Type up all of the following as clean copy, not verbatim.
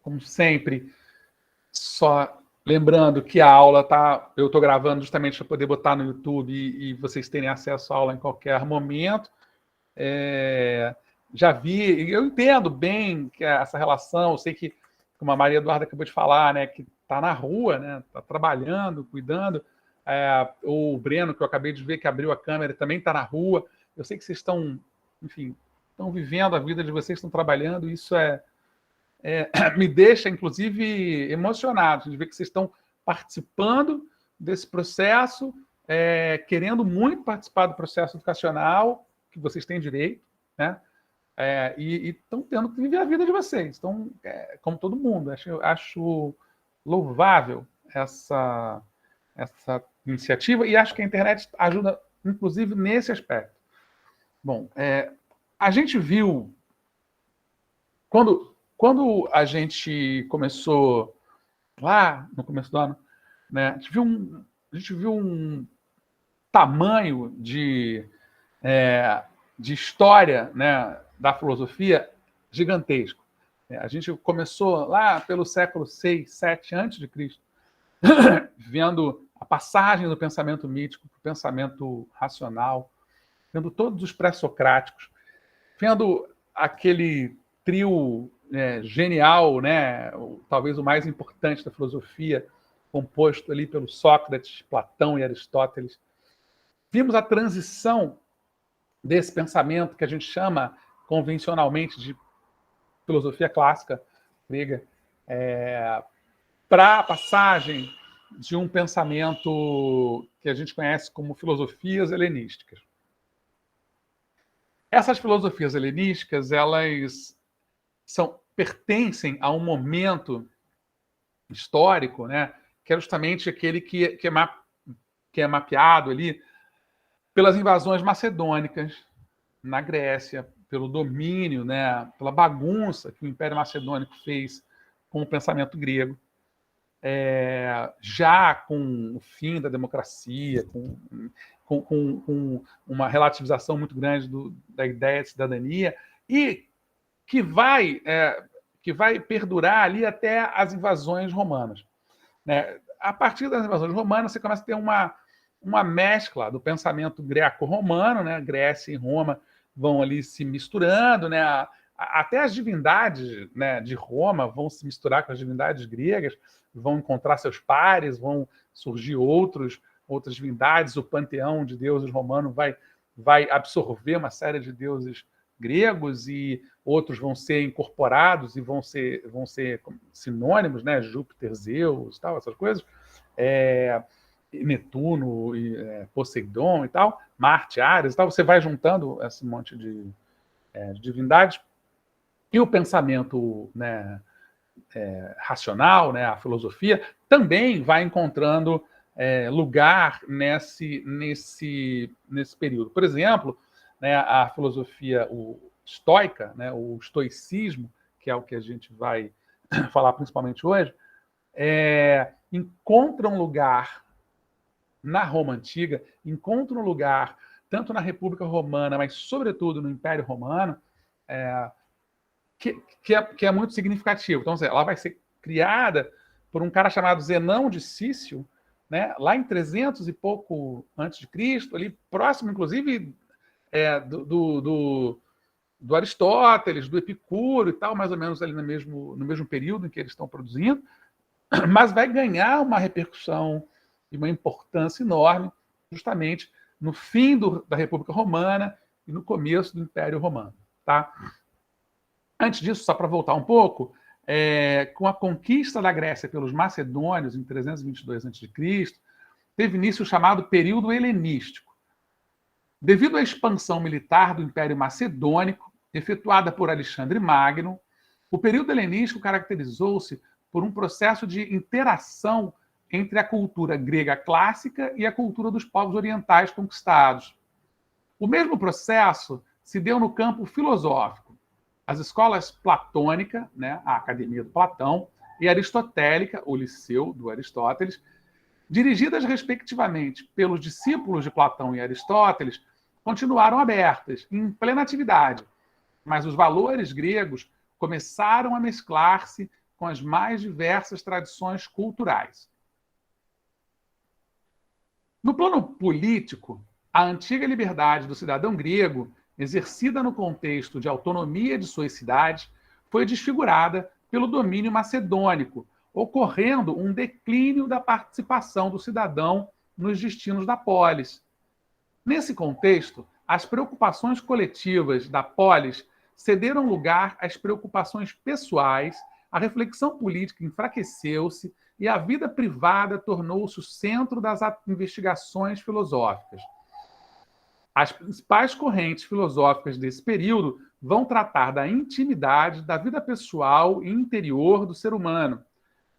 como sempre, só lembrando que a aula eu estou gravando justamente para poder botar no YouTube e vocês terem acesso à aula em qualquer momento. Já vi, eu entendo bem que essa relação, eu sei que, como a Maria Eduarda acabou de falar, né, que está na rua, né, está trabalhando, cuidando. O Breno, que eu acabei de ver, que abriu a câmera, também está na rua. Eu sei que vocês estão, enfim, estão vivendo a vida de vocês, estão trabalhando, isso me deixa, inclusive, emocionado de ver que vocês estão participando desse processo, querendo muito participar do processo educacional, que vocês têm direito, né? E estão tendo que viver a vida de vocês. Então, como todo mundo, acho louvável essa iniciativa e acho que a internet ajuda, inclusive, nesse aspecto. Bom, a gente viu, quando a gente começou lá no começo do ano, né, a gente viu um tamanho de história, né, da filosofia gigantesco. A gente começou lá pelo século 6, 7 a.C., vendo a passagem do pensamento mítico para o pensamento racional, vendo todos os pré-socráticos, vendo aquele trio genial, né, talvez o mais importante da filosofia, composto ali pelo Sócrates, Platão e Aristóteles. Vimos a transição desse pensamento que a gente chama convencionalmente de filosofia clássica grega, para a passagem de um pensamento que a gente conhece como filosofias helenísticas. Essas filosofias helenísticas, elas pertencem a um momento histórico, né, que é justamente aquele que é mapeado ali pelas invasões macedônicas na Grécia, pelo domínio, né, pela bagunça que o Império Macedônico fez com o pensamento grego, já com o fim da democracia, com uma relativização muito grande da ideia de cidadania, e que vai perdurar ali até as invasões romanas. Né? A partir das invasões romanas, você começa a ter uma mescla do pensamento greco-romano, né? Grécia e Roma vão ali se misturando, né? Até as divindades, né, de Roma vão se misturar com as divindades gregas, vão encontrar seus pares, vão surgir outras divindades, o panteão de deuses romano vai absorver uma série de deuses gregos e outros vão ser incorporados e vão ser sinônimos, né? Júpiter, Zeus, tal, essas coisas. Netuno, Poseidon e tal, Marte, Ares e tal, você vai juntando esse monte de divindades e o pensamento, né, racional, né, a filosofia, também vai encontrando lugar nesse período. Por exemplo, né, a filosofia estoica, né, o estoicismo, que é o que a gente vai falar principalmente hoje, encontra um lugar na Roma Antiga, encontra um lugar tanto na República Romana, mas sobretudo no Império Romano, que é muito significativo. Então, ela vai ser criada por um cara chamado Zenão de Cício, né, lá em 300 e pouco antes de Cristo, ali próximo, inclusive, do Aristóteles, do Epicuro e tal, mais ou menos ali no mesmo período em que eles estão produzindo, mas vai ganhar uma repercussão e uma importância enorme justamente no fim da República Romana e no começo do Império Romano. Tá? Antes disso, só para voltar um pouco, com a conquista da Grécia pelos macedônios em 322 a.C., teve início o chamado período helenístico. Devido à expansão militar do Império Macedônico, efetuada por Alexandre Magno, o período helenístico caracterizou-se por um processo de interação entre a cultura grega clássica e a cultura dos povos orientais conquistados. O mesmo processo se deu no campo filosófico. As escolas platônica, né, a Academia do Platão, e aristotélica, o Liceu do Aristóteles, dirigidas respectivamente pelos discípulos de Platão e Aristóteles, continuaram abertas, em plena atividade, mas os valores gregos começaram a mesclar-se com as mais diversas tradições culturais. No plano político, a antiga liberdade do cidadão grego, exercida no contexto de autonomia de suas cidades, foi desfigurada pelo domínio macedônico, ocorrendo um declínio da participação do cidadão nos destinos da polis. Nesse contexto, as preocupações coletivas da polis cederam lugar às preocupações pessoais, a reflexão política enfraqueceu-se e a vida privada tornou-se o centro das investigações filosóficas. As principais correntes filosóficas desse período vão tratar da intimidade, da vida pessoal e interior do ser humano.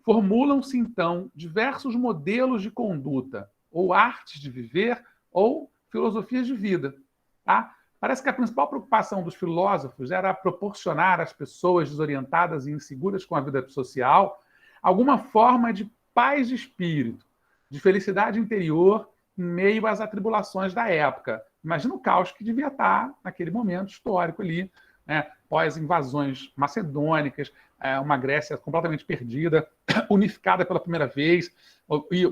Formulam-se, então, diversos modelos de conduta, ou artes de viver, ou filosofias de vida. Tá? Parece que a principal preocupação dos filósofos era proporcionar às pessoas desorientadas e inseguras com a vida social alguma forma de paz de espírito, de felicidade interior em meio às atribulações da época. Imagina o caos que devia estar naquele momento histórico ali, né? Pós-invasões macedônicas, uma Grécia completamente perdida, unificada pela primeira vez,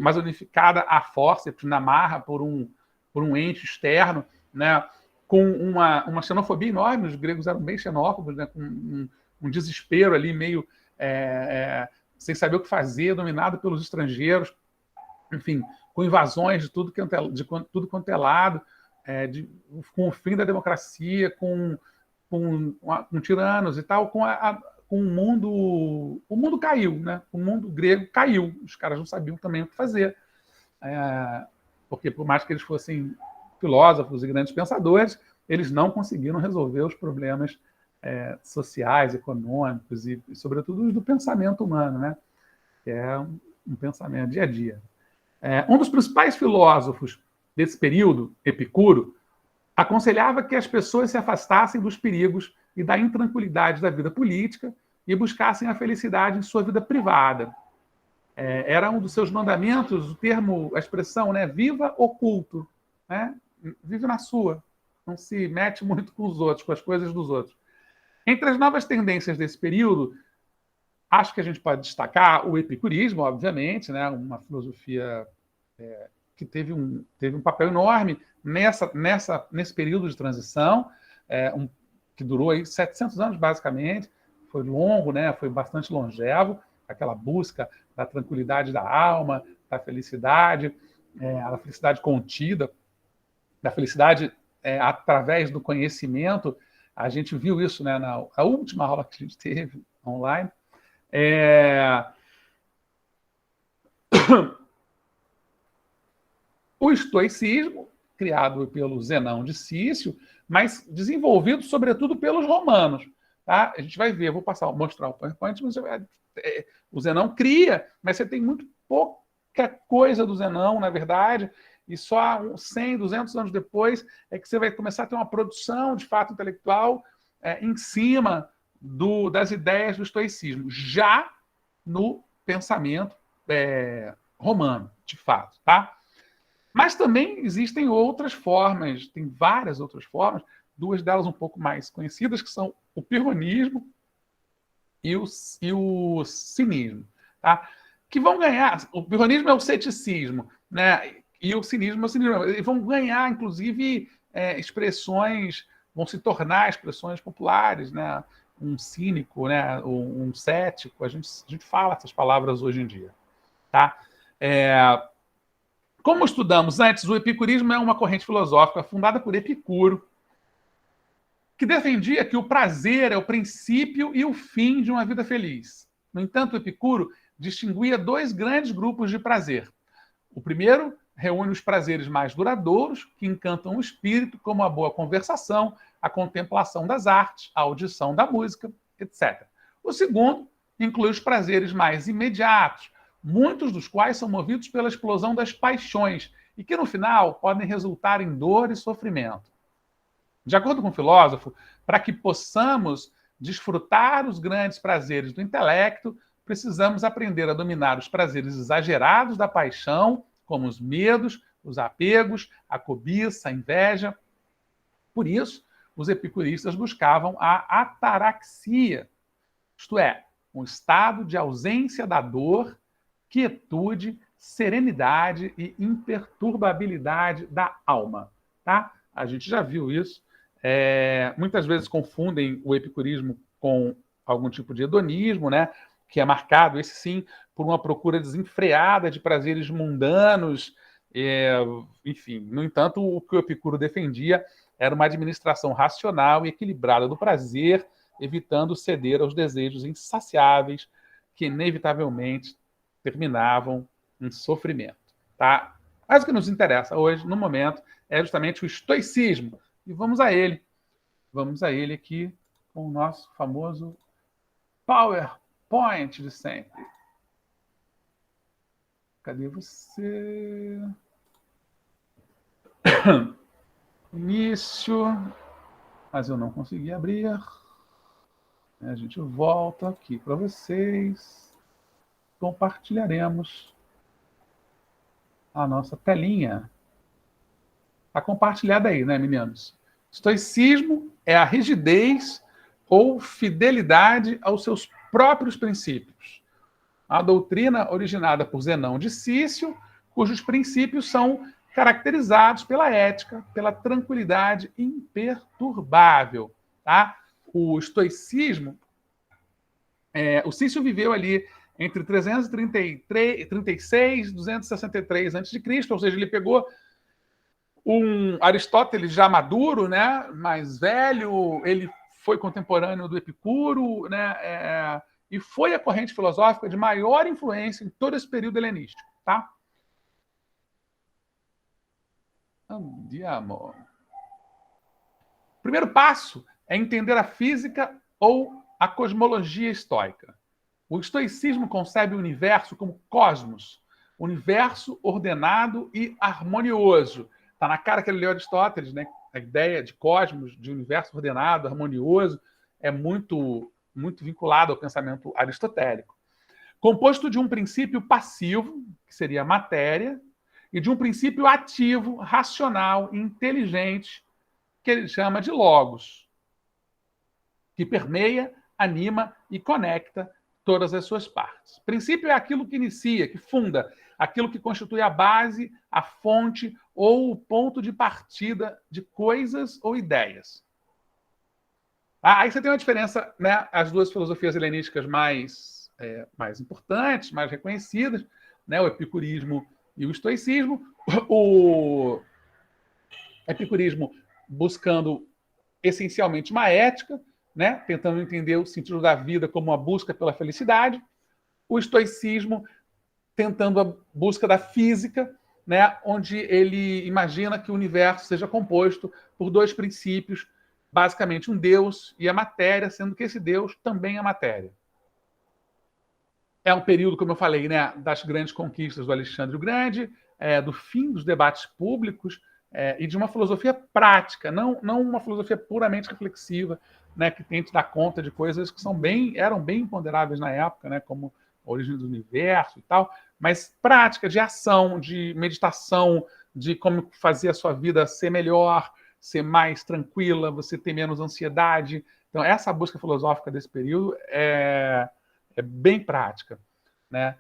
mas unificada à forceps, na marra, por um ente externo, né? Com uma xenofobia enorme. Os gregos eram bem xenófobos, né? Com um desespero ali, meio sem saber o que fazer, dominado pelos estrangeiros, enfim, com invasões de tudo quanto é lado, com o fim da democracia, com tiranos e tal, com o mundo caiu, né? O mundo grego caiu. Os caras não sabiam também o que fazer. Porque, por mais que eles fossem filósofos e grandes pensadores, eles não conseguiram resolver os problemas sociais, econômicos e, sobretudo, do pensamento humano, né? Que é um pensamento dia a dia. Um dos principais filósofos desse período, Epicuro, aconselhava que as pessoas se afastassem dos perigos e da intranquilidade da vida política e buscassem a felicidade em sua vida privada. Era um dos seus mandamentos, a expressão, né, viva oculto, né? Vive na sua, não se mete muito com os outros, com as coisas dos outros. Entre as novas tendências desse período, acho que a gente pode destacar o epicurismo, obviamente, né? Uma filosofia que teve um papel enorme nesse período de transição, que durou aí 700 anos, basicamente. Foi longo, né? Foi bastante longevo, aquela busca da tranquilidade da alma, da felicidade, a felicidade contida, da felicidade através do conhecimento. A gente viu isso, né, na última aula que a gente teve online. O estoicismo, criado pelo Zenão de Cício, mas desenvolvido, sobretudo, pelos romanos. Tá? A gente vai ver, eu vou mostrar o PowerPoint, mas o Zenão cria, mas você tem muito pouca coisa do Zenão, na verdade, e só 100, 200 anos depois é que você vai começar a ter uma produção, de fato, intelectual em cima das ideias do estoicismo, já no pensamento romano, de fato. Tá? Mas também existem outras formas, tem várias outras formas, duas delas um pouco mais conhecidas, que são o pirronismo e o cinismo. Tá? Que vão ganhar, o pirronismo é o ceticismo, né? E o cinismo é o cinismo. Eles vão ganhar, inclusive, expressões, vão se tornar expressões populares, né? Um cínico, né? Um cético, a gente fala essas palavras hoje em dia. Tá? Como estudamos antes, o epicurismo é uma corrente filosófica fundada por Epicuro, que defendia que o prazer é o princípio e o fim de uma vida feliz. No entanto, Epicuro distinguia dois grandes grupos de prazer. O primeiro reúne os prazeres mais duradouros, que encantam o espírito, como a boa conversação, a contemplação das artes, a audição da música, etc. O segundo inclui os prazeres mais imediatos, muitos dos quais são movidos pela explosão das paixões e que, no final, podem resultar em dor e sofrimento. De acordo com o filósofo, para que possamos desfrutar os grandes prazeres do intelecto, precisamos aprender a dominar os prazeres exagerados da paixão, como os medos, os apegos, a cobiça, a inveja. Por isso, os epicuristas buscavam a ataraxia, isto é, um estado de ausência da dor, quietude, serenidade e imperturbabilidade da alma. Tá? A gente já viu isso. Muitas vezes confundem o epicurismo com algum tipo de hedonismo, né? Que é marcado, esse sim, por uma procura desenfreada de prazeres mundanos. Enfim, no entanto, o que o Epicuro defendia era uma administração racional e equilibrada do prazer, evitando ceder aos desejos insaciáveis que inevitavelmente terminavam em sofrimento. Tá? Mas o que nos interessa hoje, no momento, é justamente o estoicismo. E vamos a ele. Vamos a ele aqui com o nosso famoso PowerPoint de sempre. Cadê você? Início. Mas eu não consegui abrir. A gente volta aqui para vocês. Compartilharemos a nossa telinha. Está compartilhada aí, né, meninos? Estoicismo é a rigidez ou fidelidade aos seus próprios princípios. A doutrina originada por Zenão de Cício, cujos princípios são caracterizados pela ética, pela tranquilidade imperturbável. Tá? O estoicismo, o Cício viveu ali entre 336 e 263 a.C., ou seja, ele pegou um Aristóteles já maduro, né, mais velho, ele foi contemporâneo do Epicuro, né, e foi a corrente filosófica de maior influência em todo esse período helenístico. Tá? Andiamo. O primeiro passo é entender a física ou a cosmologia estoica. O estoicismo concebe o universo como cosmos, universo ordenado e harmonioso. Está na cara que ele leu Aristóteles, né? A ideia de cosmos, de universo ordenado, harmonioso, é muito vinculado ao pensamento aristotélico. Composto de um princípio passivo, que seria a matéria, e de um princípio ativo, racional e inteligente, que ele chama de logos, que permeia, anima e conecta todas as suas partes. Princípio é aquilo que inicia, que funda, aquilo que constitui a base, a fonte ou o ponto de partida de coisas ou ideias. Aí você tem uma diferença, né? As duas filosofias helenísticas mais importantes, mais reconhecidas, né? O epicurismo e o estoicismo. O epicurismo buscando essencialmente uma ética, né? Tentando entender o sentido da vida como uma busca pela felicidade. O estoicismo tentando a busca da física, né? Onde ele imagina que o universo seja composto por dois princípios, basicamente um Deus e a matéria, sendo que esse Deus também é matéria. É um período, como eu falei, né, das grandes conquistas do Alexandre o Grande, do fim dos debates públicos e de uma filosofia prática, não uma filosofia puramente reflexiva, né, que tente dar conta de coisas que eram bem imponderáveis na época, né, como a origem do universo e tal, mas prática, de ação, de meditação, de como fazer a sua vida ser melhor, ser mais tranquila, você ter menos ansiedade. Então, essa busca filosófica desse período é bem prática. Né?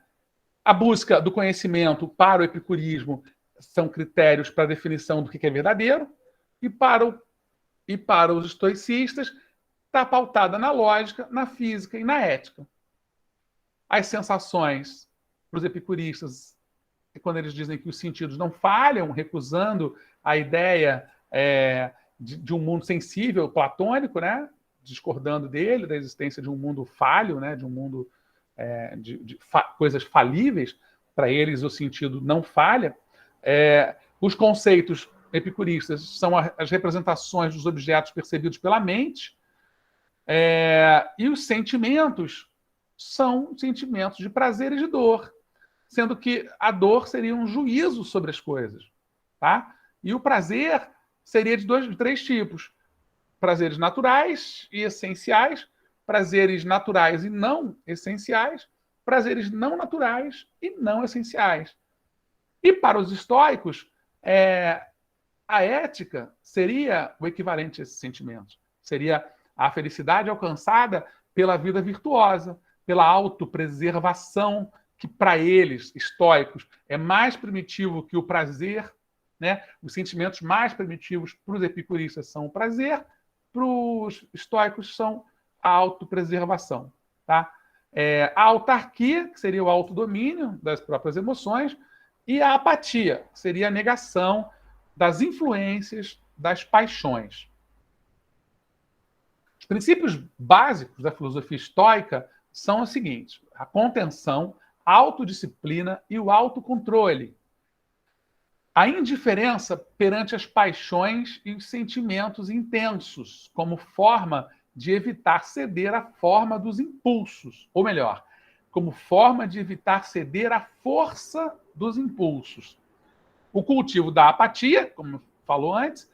A busca do conhecimento para o epicurismo são critérios para a definição do que é verdadeiro, e para os estoicistas está pautada na lógica, na física e na ética. As sensações, para os epicuristas, quando eles dizem que os sentidos não falham, recusando a ideia de um mundo sensível, platônico, né? Discordando dele, da existência de um mundo falho, né? De um mundo de coisas falíveis. Para eles, o sentido não falha. Os conceitos epicuristas são as representações dos objetos percebidos pela mente, e os sentimentos são sentimentos de prazer e de dor, sendo que a dor seria um juízo sobre as coisas. Tá? E o prazer seria de três tipos: prazeres naturais e essenciais, prazeres naturais e não essenciais, prazeres não naturais e não essenciais. E para os estoicos, a ética seria o equivalente a esses sentimentos. Seria a felicidade alcançada pela vida virtuosa, pela autopreservação, que para eles, estoicos, é mais primitivo que o prazer, né? Os sentimentos mais primitivos para os epicuristas são o prazer, para os estoicos são a autopreservação. Tá? A autarquia, que seria o autodomínio das próprias emoções, e a apatia, que seria a negação das influências das paixões. Os princípios básicos da filosofia estoica são os seguintes: a contenção, a autodisciplina e o autocontrole. A indiferença perante as paixões e os sentimentos intensos, como forma de evitar ceder à forma dos impulsos, ou melhor, como forma de evitar ceder à força dos impulsos. O cultivo da apatia, como falou antes,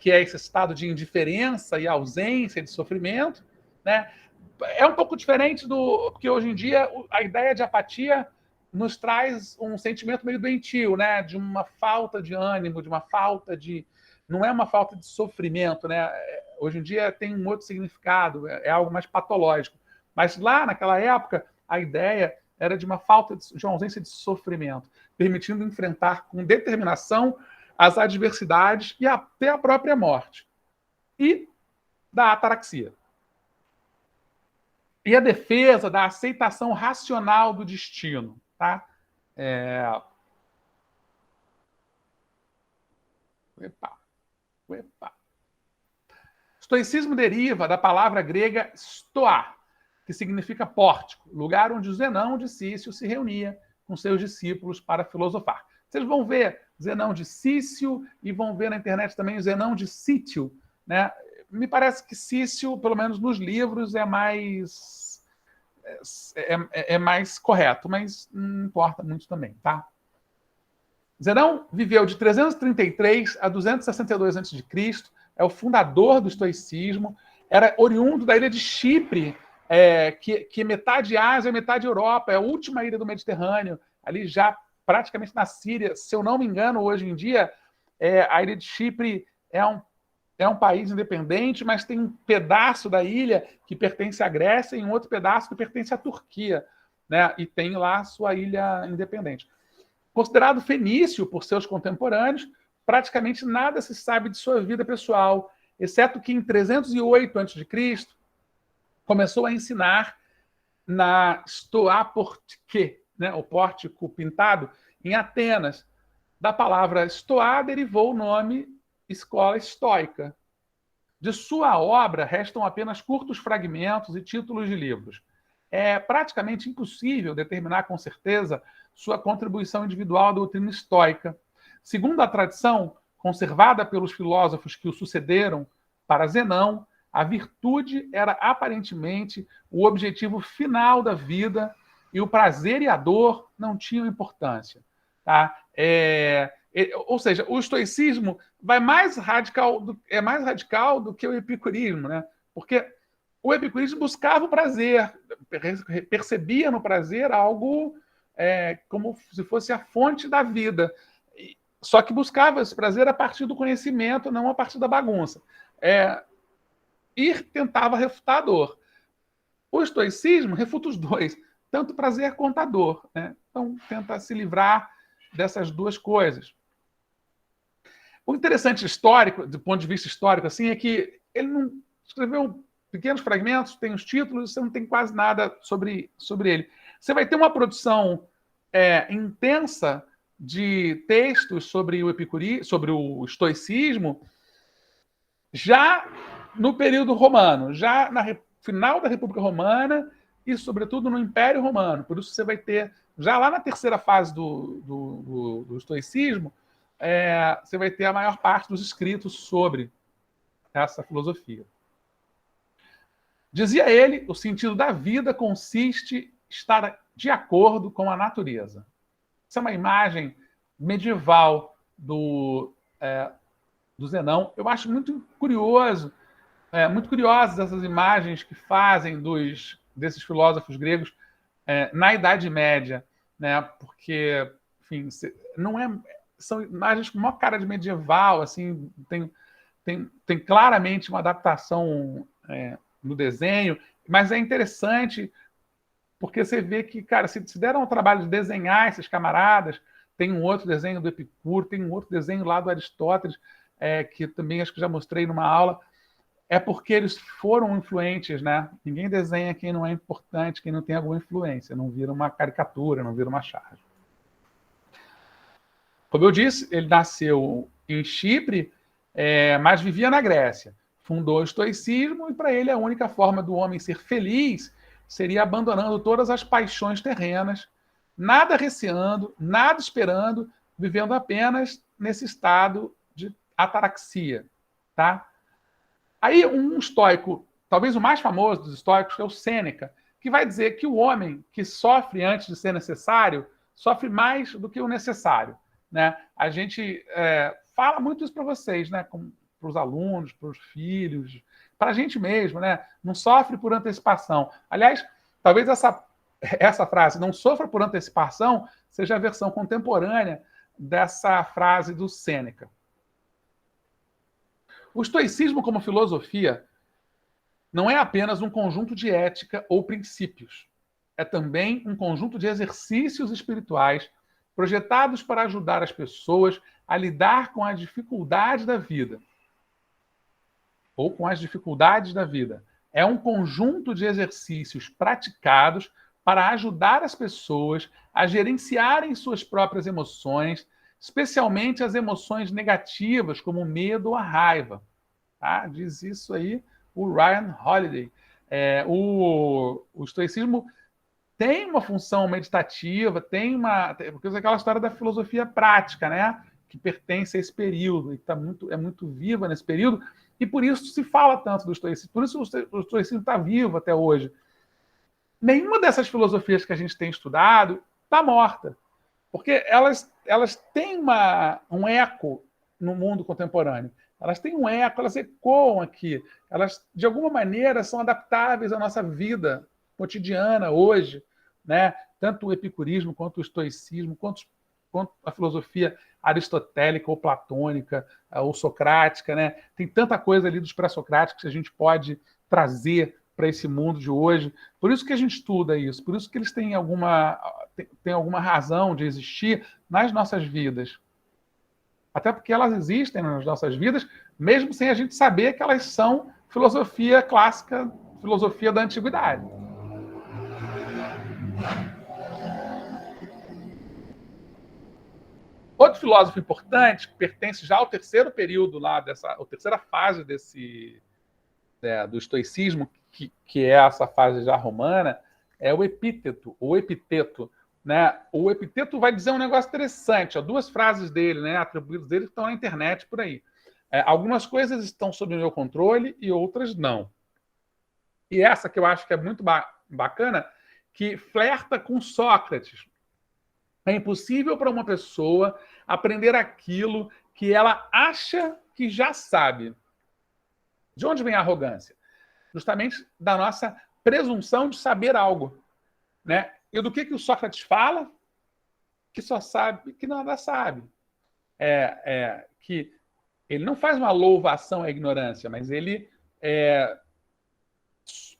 que é esse estado de indiferença e ausência de sofrimento, né? É um pouco diferente porque hoje em dia a ideia de apatia nos traz um sentimento meio doentio, né? De uma falta de ânimo, de uma falta de... Não é uma falta de sofrimento, né? Hoje em dia tem um outro significado, é algo mais patológico. Mas lá naquela época, a ideia era de uma falta de uma ausência de sofrimento, permitindo enfrentar com determinação as adversidades e até a própria morte. E da ataraxia. E a defesa da aceitação racional do destino. Tá? Epa. Estoicismo deriva da palavra grega stoa, que significa pórtico, lugar onde o Zenão de Cício se reunia com seus discípulos para filosofar. Vocês vão ver Zenão de Cício e vão ver na internet também o Zenão de Cítio. Né? Me parece que Cício, pelo menos nos livros, é mais correto, mas não importa muito também. Tá? Zenão viveu de 333 a 262 a.C., é o fundador do estoicismo, era oriundo da ilha de Chipre, que metade Ásia, metade Europa, é a última ilha do Mediterrâneo, ali já praticamente na Síria. Se eu não me engano, hoje em dia, a ilha de Chipre é um país independente, mas tem um pedaço da ilha que pertence à Grécia e um outro pedaço que pertence à Turquia, né? E tem lá a sua ilha independente. Considerado fenício por seus contemporâneos, praticamente nada se sabe de sua vida pessoal, exceto que em 308 a.C., começou a ensinar na Stoa Portique, né, o pórtico pintado, em Atenas. Da palavra Stoa derivou o nome Escola Estoica. De sua obra restam apenas curtos fragmentos e títulos de livros. É praticamente impossível determinar com certeza sua contribuição individual à doutrina estoica. Segundo a tradição, conservada pelos filósofos que o sucederam, para Zenão, a virtude era aparentemente o objetivo final da vida e o prazer e a dor não tinham importância. Tá? Ou seja, o estoicismo é mais radical do que o epicurismo, né? Porque o epicurismo buscava o prazer, percebia no prazer algo como se fosse a fonte da vida. Só que buscava esse prazer a partir do conhecimento, não a partir da bagunça. E tentava refutar a dor. O estoicismo refuta os dois, tanto prazer quanto a dor. Né? Então, tenta se livrar dessas duas coisas. O interessante histórico, do ponto de vista histórico, assim, é que ele não escreveu pequenos fragmentos, tem os títulos, você não tem quase nada sobre ele. Você vai ter uma produção intensa de textos sobre o estoicismo já no período romano, já no final da República Romana e, sobretudo, no Império Romano. Por isso você vai ter, já lá na terceira fase do estoicismo, você vai ter a maior parte dos escritos sobre essa filosofia. Dizia ele, o sentido da vida consiste em estar de acordo com a natureza. Essa é uma imagem medieval do Zenão. Eu acho muito curioso, muito curiosas essas imagens que fazem desses filósofos gregos na Idade Média, né? Porque, enfim, são imagens com uma cara de medieval, assim, tem claramente uma adaptação no desenho, mas é interessante porque você vê que, cara, se deram o trabalho de desenhar esses camaradas, tem um outro desenho do Epicuro, tem um outro desenho lá do Aristóteles, que também acho que já mostrei numa aula, é porque eles foram influentes, né? Ninguém desenha quem não é importante, quem não tem alguma influência, não vira uma caricatura, não vira uma charge. Como eu disse, ele nasceu em Chipre, mas vivia na Grécia. Fundou o estoicismo e para ele a única forma do homem ser feliz seria abandonando todas as paixões terrenas, nada receando, nada esperando, vivendo apenas nesse estado de ataraxia, tá? Aí um estoico, talvez o mais famoso dos estoicos, é o Sêneca, que vai dizer que o homem que sofre antes de ser necessário sofre mais do que o necessário, né? A gente fala muito isso para vocês, né? Para os alunos, para os filhos, para a gente mesmo, né? Não sofre por antecipação. Aliás, talvez essa frase, não sofra por antecipação, seja a versão contemporânea dessa frase do Sêneca. O estoicismo como filosofia não é apenas um conjunto de ética ou princípios. É também um conjunto de exercícios espirituais projetados para ajudar as pessoas a lidar com a dificuldade da vida. Ou com as dificuldades da vida. É um conjunto de exercícios praticados para ajudar as pessoas a gerenciarem suas próprias emoções, especialmente as emoções negativas, como o medo ou a raiva. Tá? Diz isso aí o Ryan Holiday. O estoicismo tem uma função meditativa, porque é aquela história da filosofia prática, né? Que pertence a esse período, e é muito viva nesse período, e por isso se fala tanto do estoicismo, por isso o estoicismo está vivo até hoje. Nenhuma dessas filosofias que a gente tem estudado está morta, porque elas têm um eco no mundo contemporâneo. Elas têm um eco, elas ecoam aqui. Elas, de alguma maneira, são adaptáveis à nossa vida cotidiana hoje, né? Tanto o epicurismo, quanto o estoicismo, quanto a filosofia aristotélica ou platônica ou socrática, né? Tem tanta coisa ali dos pré-socráticos que a gente pode trazer para esse mundo de hoje. Por isso que a gente estuda isso, por isso que eles têm alguma razão de existir nas nossas vidas. Até porque elas existem nas nossas vidas, mesmo sem a gente saber que elas são filosofia clássica, filosofia da antiguidade. Outro filósofo importante, que pertence já ao terceiro período lá, a terceira fase do estoicismo, que é essa fase já romana, é o Epíteto, ou Epiteto. Né? O Epiteto vai dizer um negócio interessante, ó, duas frases dele, né, atribuídas dele, que estão na internet por aí. Algumas coisas estão sob o meu controle e outras não. E essa que eu acho que é muito bacana, que flerta com Sócrates. É impossível para uma pessoa aprender aquilo que ela acha que já sabe. De onde vem a arrogância? Justamente da nossa presunção de saber algo. Né? E do que o Sócrates fala? Que só sabe, que nada sabe. Que ele não faz uma louvação à ignorância, mas ele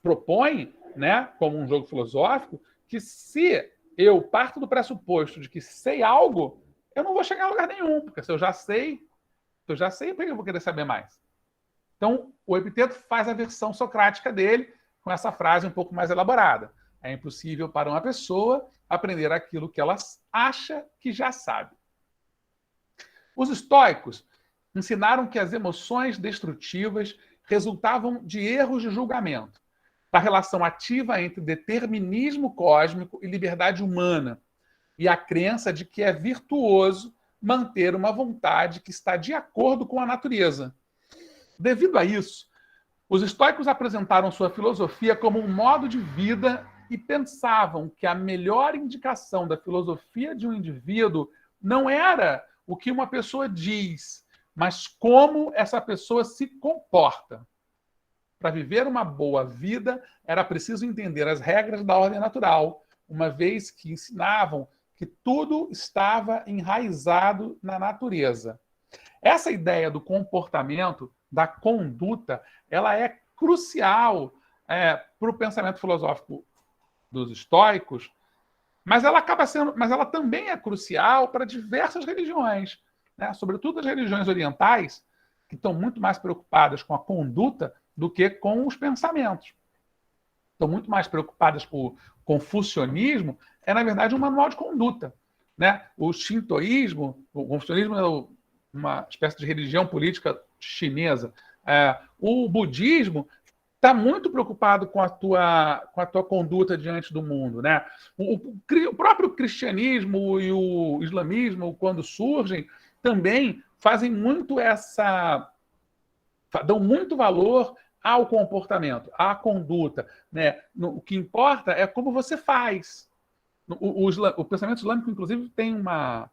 propõe, né, como um jogo filosófico, que se eu parto do pressuposto de que sei algo, eu não vou chegar a lugar nenhum, porque se eu já sei, por que eu vou querer saber mais? Então, o Epiteto faz a versão socrática dele com essa frase um pouco mais elaborada. É impossível para uma pessoa aprender aquilo que ela acha que já sabe. Os estoicos ensinaram que as emoções destrutivas resultavam de erros de julgamento, da relação ativa entre determinismo cósmico e liberdade humana, e a crença de que é virtuoso manter uma vontade que está de acordo com a natureza. Devido a isso, os estoicos apresentaram sua filosofia como um modo de vida e pensavam que a melhor indicação da filosofia de um indivíduo não era o que uma pessoa diz, mas como essa pessoa se comporta. Para viver uma boa vida, era preciso entender as regras da ordem natural, uma vez que ensinavam que tudo estava enraizado na natureza. Essa ideia do comportamento, da conduta, ela é crucial para o pensamento filosófico dos estoicos, mas ela também é crucial para diversas religiões, né? Sobretudo as religiões orientais, que estão muito mais preocupadas com a conduta do que com os pensamentos. Estão muito mais preocupadas com o confucionismo, é, na verdade, um manual de conduta, né? O confucionismo é uma espécie de religião política chinesa. O budismo está muito preocupado com a tua conduta diante do mundo, né? O próprio cristianismo e o islamismo, quando surgem, também fazem muito dão muito valor ao comportamento, à conduta, né? O que importa é como você faz. O pensamento islâmico, inclusive, tem uma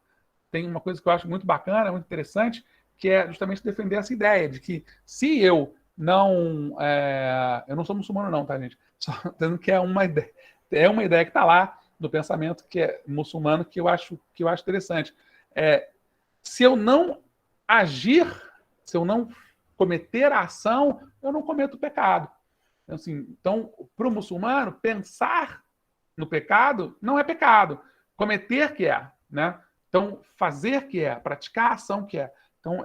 coisa que eu acho muito bacana, muito interessante, que é justamente defender essa ideia de que se eu não... eu não sou muçulmano não, tá, gente? Só dizendo que é uma ideia que está lá do pensamento que é muçulmano que eu acho interessante. Se eu não agir, se eu não cometer a ação, eu não cometo pecado. Então, para o muçulmano, pensar no pecado não é pecado. Cometer que é, né? Então, fazer que é, praticar a ação que é. Então,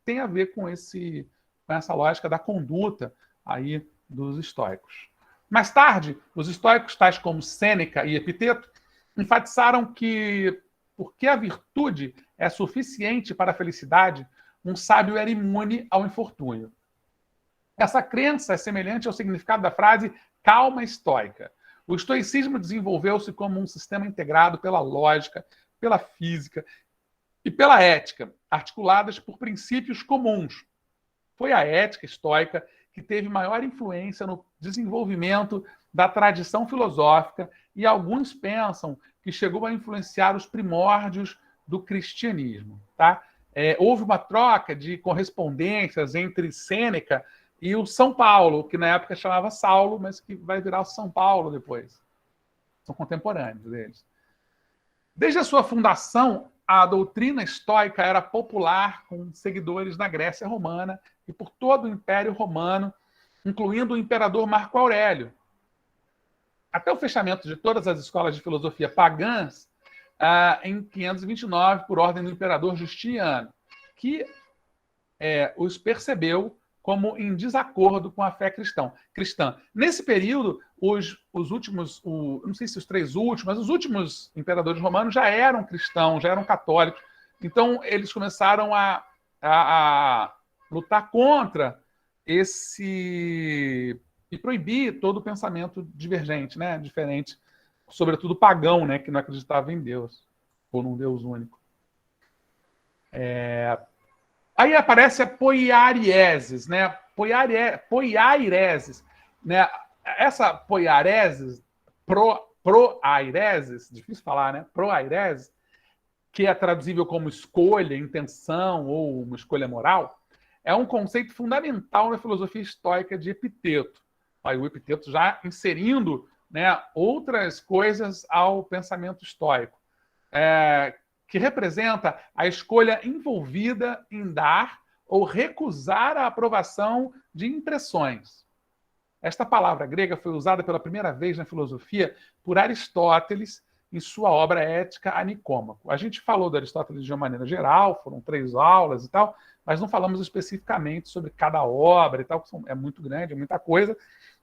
tem a ver com essa lógica da conduta aí dos estoicos. Mais tarde, os estoicos, tais como Sêneca e Epiteto, enfatizaram que, porque a virtude é suficiente para a felicidade, um sábio era imune ao infortúnio. Essa crença é semelhante ao significado da frase calma estoica. O estoicismo desenvolveu-se como um sistema integrado pela lógica, pela física e pela ética, articuladas por princípios comuns. Foi a ética estoica que teve maior influência no desenvolvimento da tradição filosófica e alguns pensam que chegou a influenciar os primórdios do cristianismo. Tá? Houve uma troca de correspondências entre Sêneca e o São Paulo, que na época chamava Saulo, mas que vai virar o São Paulo depois. São contemporâneos deles. Desde a sua fundação, a doutrina estoica era popular com seguidores na Grécia Romana e por todo o Império Romano, incluindo o imperador Marco Aurélio. Até o fechamento de todas as escolas de filosofia pagãs, em 529, por ordem do imperador Justiniano, que os percebeu como em desacordo com a fé cristã. Nesse período, os últimos, não sei se os 3 últimos, mas os últimos imperadores romanos já eram cristãos, já eram católicos. Então, eles começaram a lutar contra e proibir todo o pensamento divergente, né? Diferente, sobretudo pagão, né? Que não acreditava em Deus, ou num Deus único. Aí aparece a poiareses, né? Poiareses, né? Essa poiareses, proaireses, difícil falar, né? Proaireses, que é traduzível como escolha, intenção ou uma escolha moral, é um conceito fundamental na filosofia estoica de Epiteto. Aí o Epiteto já inserindo, né, outras coisas ao pensamento estoico. Que representa a escolha envolvida em dar ou recusar a aprovação de impressões. Esta palavra grega foi usada pela primeira vez na filosofia por Aristóteles em sua obra Ética a Nicômaco. A gente falou do Aristóteles de uma maneira geral, foram 3 aulas e tal, mas não falamos especificamente sobre cada obra e tal, que é muito grande, é muita coisa.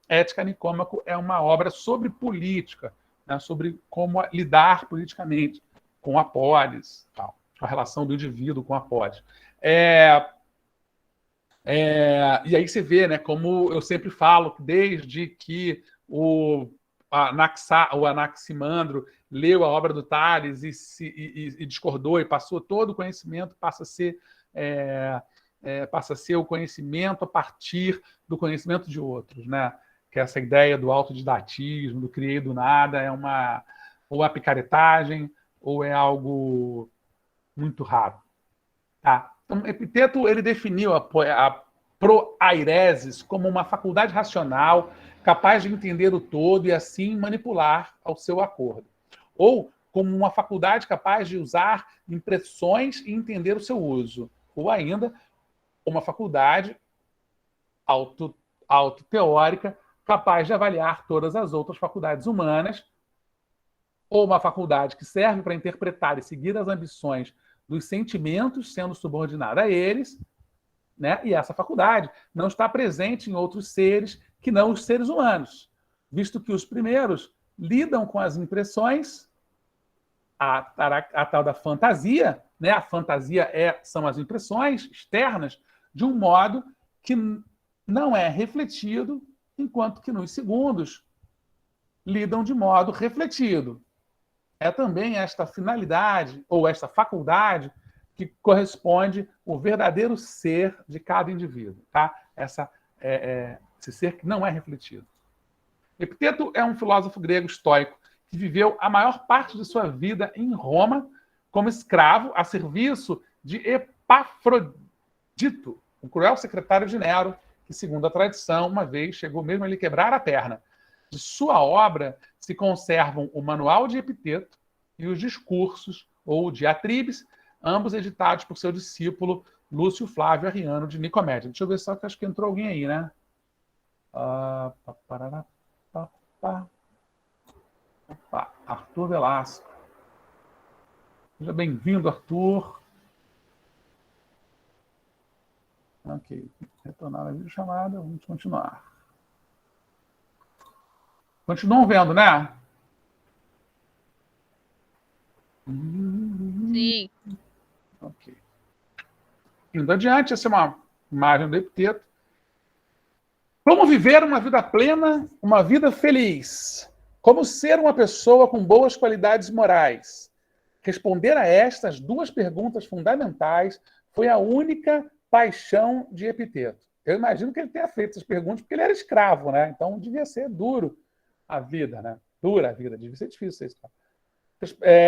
Ética a Nicômaco é uma obra sobre política, né, sobre como lidar politicamente com a polis, tal, a relação do indivíduo com a polis. E aí você vê, né, como eu sempre falo, desde que o Anaximandro leu a obra do Tales e discordou e passou todo o conhecimento, passa a ser o conhecimento a partir do conhecimento de outros, né? Que essa ideia do autodidatismo, do criei do nada, ou a picaretagem, ou é algo muito raro. Tá? Então, Epiteto ele definiu a proaireses como uma faculdade racional capaz de entender o todo e assim manipular ao seu acordo. Ou como uma faculdade capaz de usar impressões e entender o seu uso. Ou ainda, uma faculdade autoteórica capaz de avaliar todas as outras faculdades humanas, ou uma faculdade que serve para interpretar e seguir as ambições dos sentimentos, sendo subordinada a eles, né? E essa faculdade não está presente em outros seres que não os seres humanos, visto que os primeiros lidam com as impressões, a tal da fantasia, né? A fantasia são as impressões externas, de um modo que não é refletido, enquanto que nos segundos lidam de modo refletido. É também esta finalidade, ou esta faculdade, que corresponde ao verdadeiro ser de cada indivíduo. Tá? Esse ser que não é refletido. Epiteto é um filósofo grego estoico que viveu a maior parte de sua vida em Roma como escravo a serviço de Epafrodito, o cruel secretário de Nero, que, segundo a tradição, uma vez chegou mesmo a lhe quebrar a perna. De sua obra se conservam o Manual de Epiteto e os discursos, ou diatribes, ambos editados por seu discípulo Lúcio Flávio Arriano de Nicomédia. Deixa eu ver só que acho que entrou alguém aí, né? Arthur Velasco. Seja bem-vindo, Arthur. Ok. Retornar a videochamada. Vamos continuar. Continuam vendo, né? Sim. Ok. Indo adiante, essa é uma imagem do Epiteto. Como viver uma vida plena, uma vida feliz? Como ser uma pessoa com boas qualidades morais? Responder a estas duas perguntas fundamentais foi a única paixão de Epiteto. Eu imagino que ele tenha feito essas perguntas porque ele era escravo, né? Então devia ser duro a vida, né? Dura a vida, devia ser difícil ser escravo.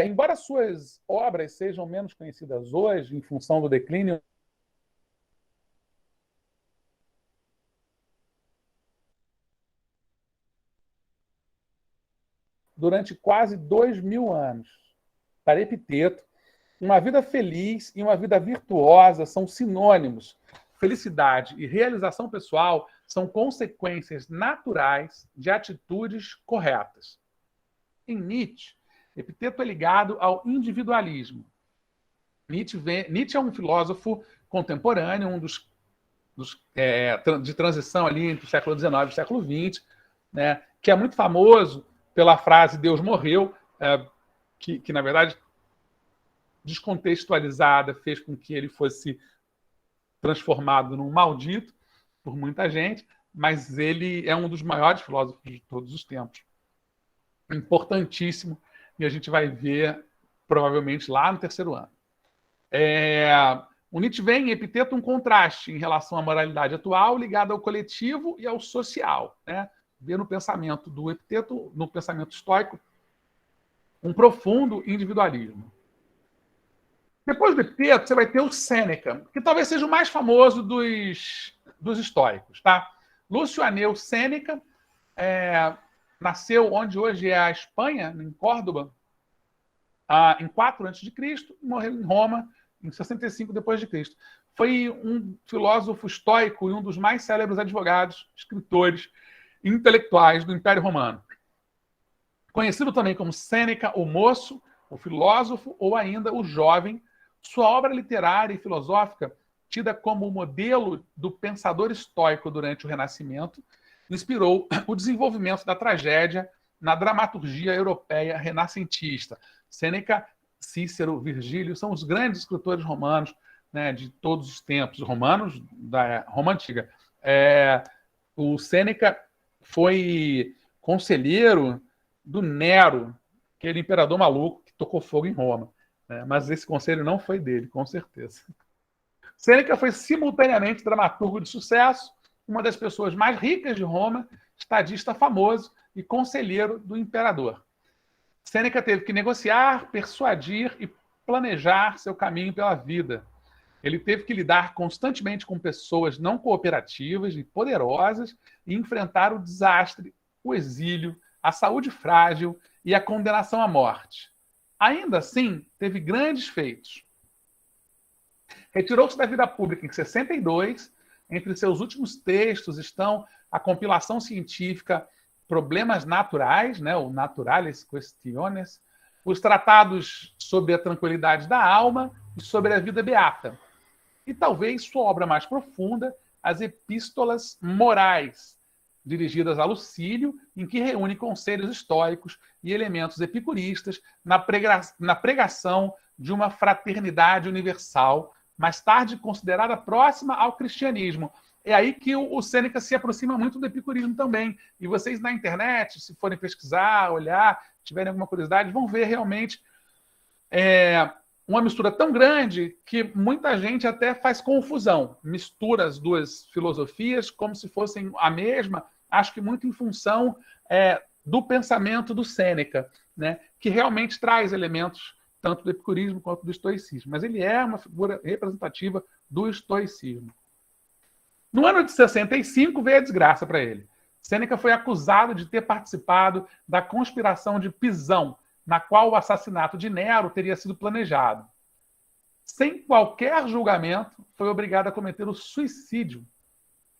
Embora suas obras sejam menos conhecidas hoje, em função do declínio durante quase 2000 anos. Para Epiteto, uma vida feliz e uma vida virtuosa são sinônimos. Felicidade e realização pessoal são consequências naturais de atitudes corretas. Em Nietzsche, Epiteto é ligado ao individualismo. Nietzsche é um filósofo contemporâneo, um dos de transição ali entre o século XIX e o século XX, né, que é muito famoso pela frase Deus morreu, que na verdade, descontextualizada, fez com que ele fosse transformado num maldito por muita gente, mas ele é um dos maiores filósofos de todos os tempos. Importantíssimo, e a gente vai ver provavelmente lá no terceiro ano. O Nietzsche vê em Epiteto um contraste em relação à moralidade atual ligada ao coletivo e ao social. Né? Vê no pensamento do Epiteto, no pensamento estoico, um profundo individualismo. Depois do Epiteto, você vai ter o Sêneca, que talvez seja o mais famoso dos estoicos. Tá? Lúcio Aneu Sêneca nasceu onde hoje é a Espanha, em Córdoba, em 4 a.C., e morreu em Roma em 65 d.C. Foi um filósofo estoico e um dos mais célebres advogados, escritores e intelectuais do Império Romano. Conhecido também como Sêneca, o moço, o filósofo ou ainda o jovem, sua obra literária e filosófica, tida como o modelo do pensador estoico durante o Renascimento, inspirou o desenvolvimento da tragédia na dramaturgia europeia renascentista. Sêneca, Cícero, Virgílio são os grandes escritores romanos, né, de todos os tempos, romanos da Roma Antiga. O Sêneca foi conselheiro do Nero, aquele imperador maluco que tocou fogo em Roma. Né? Mas esse conselho não foi dele, com certeza. Sêneca foi simultaneamente dramaturgo de sucesso, uma das pessoas mais ricas de Roma, estadista famoso e conselheiro do imperador. Sêneca teve que negociar, persuadir e planejar seu caminho pela vida. Ele teve que lidar constantemente com pessoas não cooperativas e poderosas e enfrentar o desastre, o exílio, a saúde frágil e a condenação à morte. Ainda assim, teve grandes feitos. Retirou-se da vida pública em 62, Entre seus últimos textos estão a compilação científica Problemas Naturais, né, o Naturalis Questiones, os tratados sobre a tranquilidade da alma e sobre a vida beata. E talvez sua obra mais profunda, as Epístolas Morais, dirigidas a Lucílio, em que reúne conselhos históricos e elementos epicuristas na pregação de uma fraternidade universal, mais tarde considerada próxima ao cristianismo. É aí que o Sêneca se aproxima muito do epicurismo também. E vocês na internet, se forem pesquisar, olhar, tiverem alguma curiosidade, vão ver realmente uma mistura tão grande que muita gente até faz confusão. Mistura as duas filosofias como se fossem a mesma, acho que muito em função do pensamento do Sêneca, né, que realmente traz elementos tanto do epicurismo quanto do estoicismo. Mas ele é uma figura representativa do estoicismo. No ano de 65 veio a desgraça para ele. Sêneca foi acusado de ter participado da conspiração de Pisão, na qual o assassinato de Nero teria sido planejado. Sem qualquer julgamento, foi obrigado a cometer o suicídio.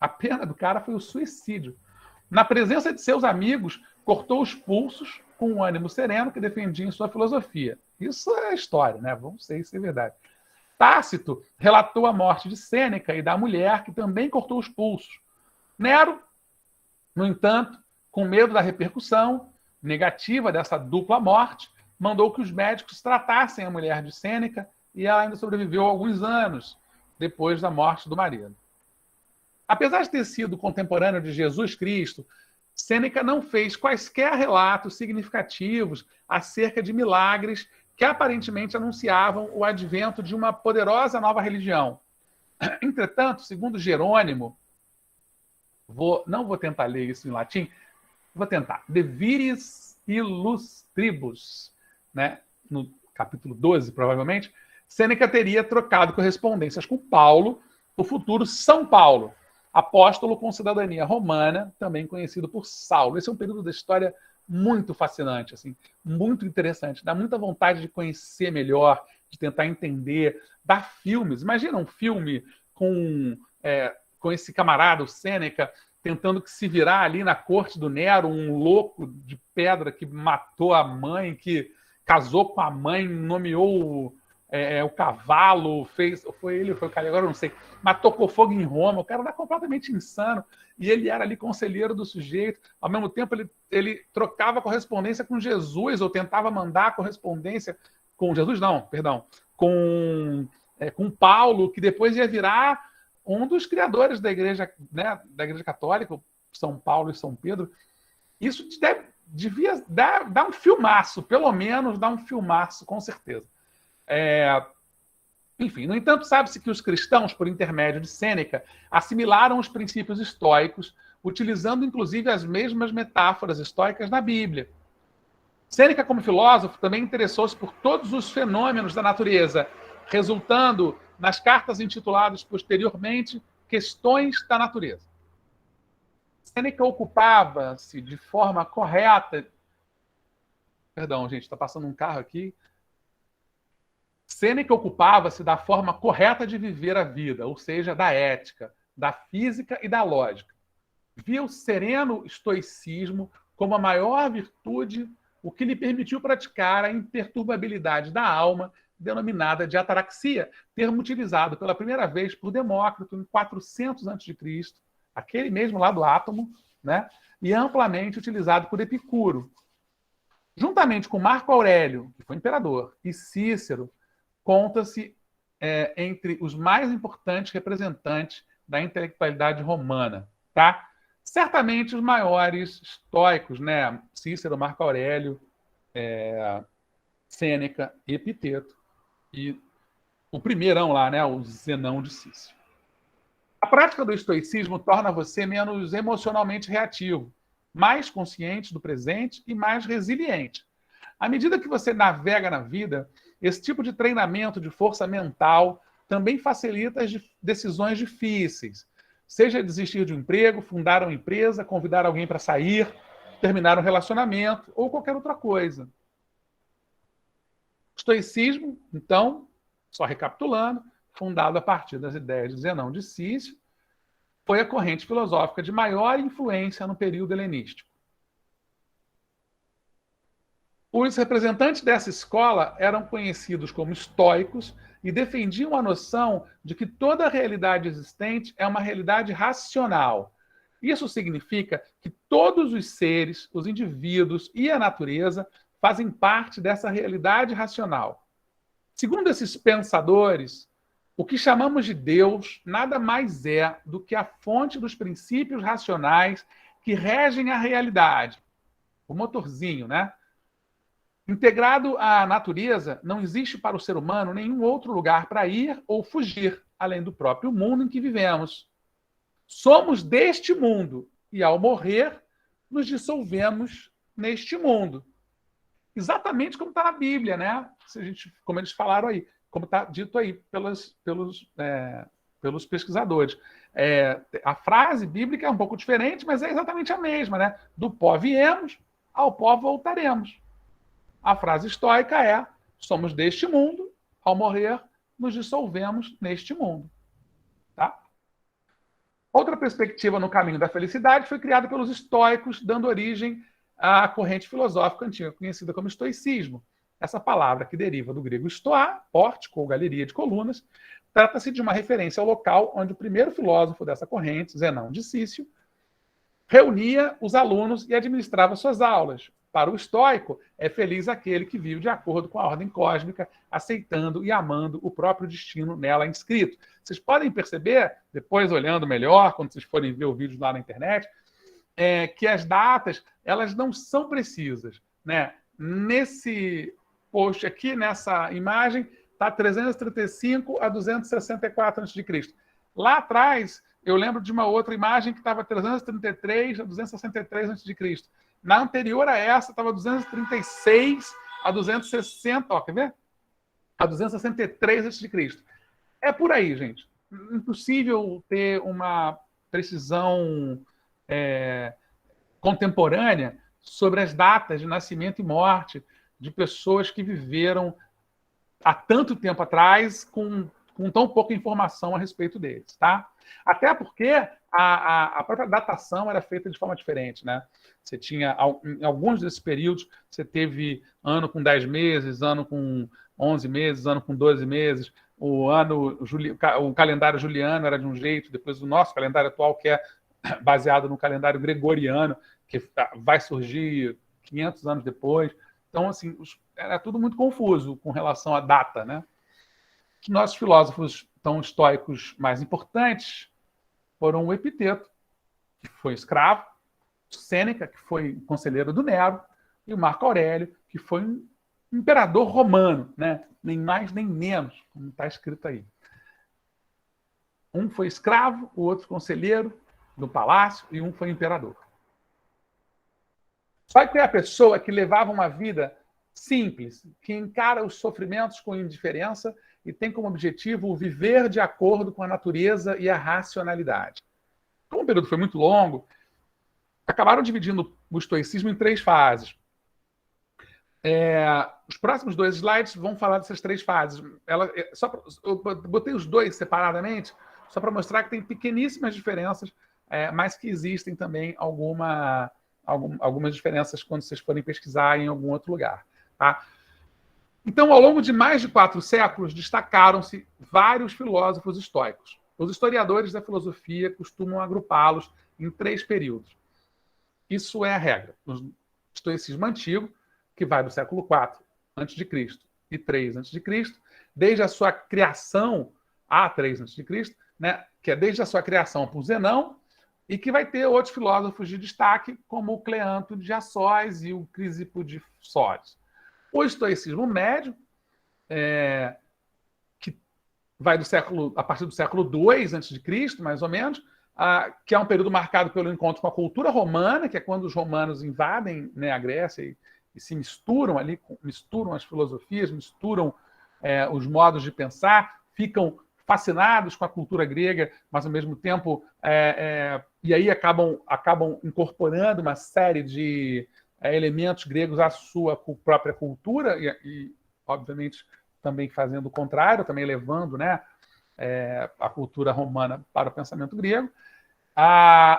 A pena do cara foi o suicídio. Na presença de seus amigos, cortou os pulsos com um ânimo sereno que defendia em sua filosofia. Isso é história, né? Vamos ver se é verdade. Tácito relatou a morte de Sêneca e da mulher, que também cortou os pulsos. Nero, no entanto, com medo da repercussão negativa dessa dupla morte, mandou que os médicos tratassem a mulher de Sêneca e ela ainda sobreviveu alguns anos depois da morte do marido. Apesar de ter sido contemporâneo de Jesus Cristo, Sêneca não fez quaisquer relatos significativos acerca de milagres que aparentemente anunciavam o advento de uma poderosa nova religião. Entretanto, segundo Jerônimo, não vou tentar ler isso em latim, vou tentar. De Viris Illustribus, né? No capítulo 12, provavelmente, Sêneca teria trocado correspondências com Paulo, o futuro São Paulo, apóstolo com cidadania romana, também conhecido por Saulo. Esse é um período da história muito fascinante, assim, muito interessante. Dá muita vontade de conhecer melhor, de tentar entender, dar filmes. Imagina um filme com esse camarada, o Sêneca, tentando que se virar ali na corte do Nero, um louco de pedra que matou a mãe, que casou com a mãe, nomeou o cavalo, foi ele, foi o cara, agora eu não sei, mas tocou fogo em Roma. O cara era completamente insano, e ele era ali conselheiro do sujeito. Ao mesmo tempo, ele trocava correspondência com Jesus, ou tentava mandar correspondência com Jesus, não, perdão, com Paulo, que depois ia virar um dos criadores da igreja, né, da igreja católica, São Paulo e São Pedro. Isso devia dar um filmaço, pelo menos dar um filmaço, com certeza. Enfim, no entanto, sabe-se que os cristãos, por intermédio de Sêneca, assimilaram os princípios estoicos, utilizando inclusive as mesmas metáforas estoicas na Bíblia. Sêneca, como filósofo, também interessou-se por todos os fenômenos da natureza, resultando nas cartas intituladas posteriormente Questões da Natureza. Sêneca ocupava-se de forma correta... Perdão, gente, está passando um carro aqui. Sêneca ocupava-se da forma correta de viver a vida, ou seja, da ética, da física e da lógica. Via o sereno estoicismo como a maior virtude, o que lhe permitiu praticar a imperturbabilidade da alma, denominada de ataraxia, termo utilizado pela primeira vez por Demócrito em 400 a.C., aquele mesmo lá do átomo, né? E amplamente utilizado por Epicuro. Juntamente com Marco Aurélio, que foi imperador, e Cícero, conta-se entre os mais importantes representantes da intelectualidade romana. Tá? Certamente os maiores estoicos, né? Cícero, Marco Aurélio, Sêneca, Epiteto, e o primeirão lá, né? O Zenão de Cícero. A prática do estoicismo torna você menos emocionalmente reativo, mais consciente do presente e mais resiliente. À medida que você navega na vida, esse tipo de treinamento de força mental também facilita as decisões difíceis. Seja desistir de um emprego, fundar uma empresa, convidar alguém para sair, terminar um relacionamento ou qualquer outra coisa. O estoicismo, então, só recapitulando, fundado a partir das ideias de Zenão de Cícero, foi a corrente filosófica de maior influência no período helenístico. Os representantes dessa escola eram conhecidos como estoicos e defendiam a noção de que toda a realidade existente é uma realidade racional. Isso significa que todos os seres, os indivíduos e a natureza fazem parte dessa realidade racional. Segundo esses pensadores, o que chamamos de Deus nada mais é do que a fonte dos princípios racionais que regem a realidade. O motorzinho, né? Integrado à natureza, não existe para o ser humano nenhum outro lugar para ir ou fugir, além do próprio mundo em que vivemos. Somos deste mundo e, ao morrer, nos dissolvemos neste mundo. Exatamente como está na Bíblia, né? Como eles falaram aí, como está dito aí pelos pesquisadores. A frase bíblica é um pouco diferente, mas é exatamente a mesma, né? Do pó viemos, ao pó voltaremos. A frase estoica é: somos deste mundo, ao morrer, nos dissolvemos neste mundo. Tá? Outra perspectiva no caminho da felicidade foi criada pelos estoicos, dando origem à corrente filosófica antiga, conhecida como estoicismo. Essa palavra, que deriva do grego estoá, pórtico ou galeria de colunas, trata-se de uma referência ao local onde o primeiro filósofo dessa corrente, Zenão de Cício, reunia os alunos e administrava suas aulas. Para o estoico, é feliz aquele que vive de acordo com a ordem cósmica, aceitando e amando o próprio destino nela inscrito. Vocês podem perceber, depois olhando melhor, quando vocês forem ver o vídeo lá na internet, que as datas elas não são precisas. Né? Nesse post aqui, nessa imagem, está 335 a 264 a.C. Lá atrás, eu lembro de uma outra imagem que estava 333 a 263 a.C. Na anterior a essa, estava 236 a 260, ó, quer ver? A 263 a.C. É por aí, gente. Impossível ter uma precisão contemporânea sobre as datas de nascimento e morte de pessoas que viveram há tanto tempo atrás com tão pouca informação a respeito deles, tá? Até porque a própria datação era feita de forma diferente, né? Você tinha, em alguns desses períodos, você teve ano com 10 meses, ano com 11 meses, ano com 12 meses, o calendário juliano era de um jeito, depois o nosso calendário atual, que é baseado no calendário gregoriano, que vai surgir 500 anos depois. Então, assim, era tudo muito confuso com relação à data, né? Os nossos filósofos tão estoicos mais importantes foram o Epiteto, que foi escravo, Sêneca, que foi conselheiro do Nero, e o Marco Aurélio, que foi um imperador romano, né? Nem mais nem menos, como está escrito aí. Um foi escravo, o outro conselheiro do palácio, e um foi imperador. Só que é a pessoa que levava uma vida simples, que encara os sofrimentos com indiferença e tem como objetivo o viver de acordo com a natureza e a racionalidade. Como o período foi muito longo, acabaram dividindo o estoicismo em 3 fases. Os próximos 2 slides vão falar dessas 3 fases. Eu botei os 2 separadamente, só para mostrar que tem pequeníssimas diferenças, mas que existem também algumas diferenças quando vocês forem pesquisar em algum outro lugar. Tá? Então, ao longo de mais de 4 séculos, destacaram-se vários filósofos estoicos. Os historiadores da filosofia costumam agrupá-los em 3 períodos. Isso é a regra. O estoicismo antigo, que vai do século IV a.C. e 3 a.C., desde a sua criação a 3 a.C., né, que é desde a sua criação por Zenão, e que vai ter outros filósofos de destaque, como o Cleanto de Assós e o Crisipo de Sores. O estoicismo médio, que vai a partir do século II a.C., mais ou menos, que é um período marcado pelo encontro com a cultura romana, que é quando os romanos invadem, né, a Grécia e se misturam ali, misturam as filosofias, misturam os modos de pensar, ficam fascinados com a cultura grega, mas ao mesmo tempo e aí acabam incorporando uma série de elementos gregos à sua própria cultura e obviamente também fazendo o contrário, também levando, né, a cultura romana para o pensamento grego.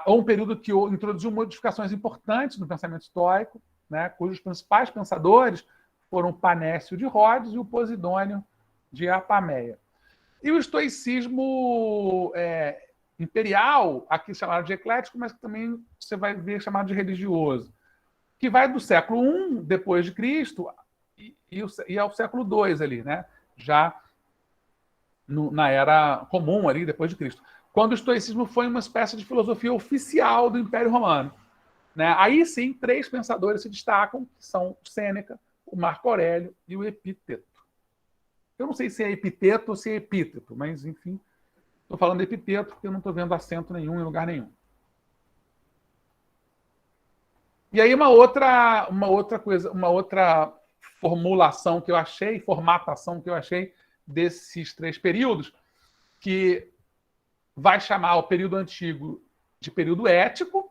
ou um período que introduziu modificações importantes no pensamento estoico, né, cujos principais pensadores foram Panécio de Rhodes e o Posidônio de Apameia. E o estoicismo imperial, aqui chamado de eclético, mas que também você vai ver chamado de religioso, que vai do século I depois de Cristo e ao século II ali, né? Já na era comum ali depois de Cristo, quando o estoicismo foi uma espécie de filosofia oficial do Império Romano, né? Aí sim, 3 pensadores se destacam, que são Sêneca, o Marco Aurélio e o Epíteto. Eu não sei se é epiteto ou se é epíteto, mas enfim, estou falando epiteto porque eu não estou vendo acento nenhum em lugar nenhum. E aí uma outra formulação que eu achei, formatação que eu achei desses 3 períodos, que vai chamar o período antigo de período ético,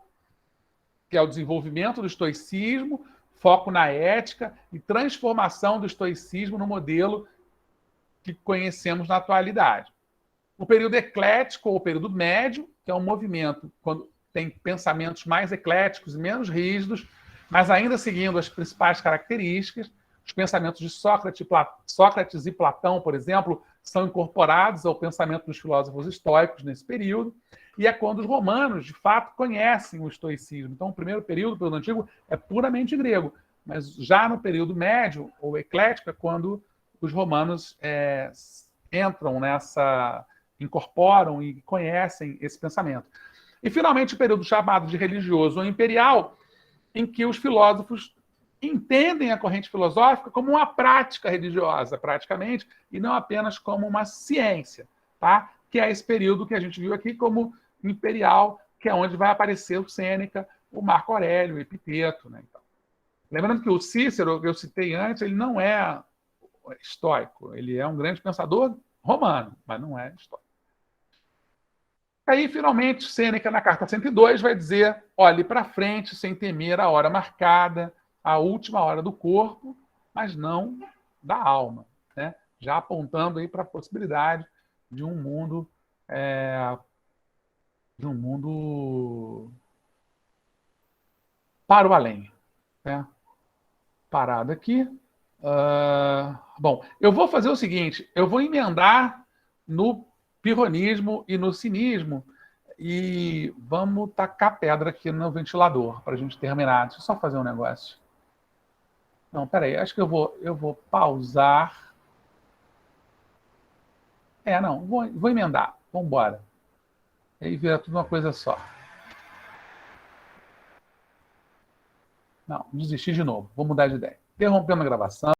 que é o desenvolvimento do estoicismo, foco na ética e transformação do estoicismo no modelo que conhecemos na atualidade. O período eclético, ou o período médio, que é um movimento quando tem pensamentos mais ecléticos e menos rígidos, mas ainda seguindo as principais características. Os pensamentos de Sócrates e Platão, por exemplo, são incorporados ao pensamento dos filósofos estoicos nesse período, e é quando os romanos, de fato, conhecem o estoicismo. Então, o primeiro período, o período antigo, é puramente grego, mas já no período médio, ou eclético, é quando os romanos entram incorporam e conhecem esse pensamento. E, finalmente, o período chamado de religioso ou imperial, em que os filósofos entendem a corrente filosófica como uma prática religiosa, praticamente, e não apenas como uma ciência, tá? Que é esse período que a gente viu aqui como imperial, que é onde vai aparecer o Sêneca, o Marco Aurélio, o Epiteto. Né? Então, lembrando que o Cícero, que eu citei antes, ele não é estoico, ele é um grande pensador romano, mas não é estoico. Aí, finalmente, Sêneca, na carta 102, vai dizer: olhe para frente sem temer a hora marcada, a última hora do corpo, mas não da alma. Né? Já apontando aí para a possibilidade de um mundo para o além. Né? Parado aqui. Bom, eu vou fazer o seguinte, eu vou emendar no pirronismo e no cinismo e vamos tacar pedra aqui no ventilador para a gente terminar. Deixa eu só fazer um negócio. Não, peraí, acho que eu vou pausar. Não, vou emendar. Vamos embora. Aí vira tudo uma coisa só. Não, desisti de novo. Vou mudar de ideia. Interrompendo a gravação.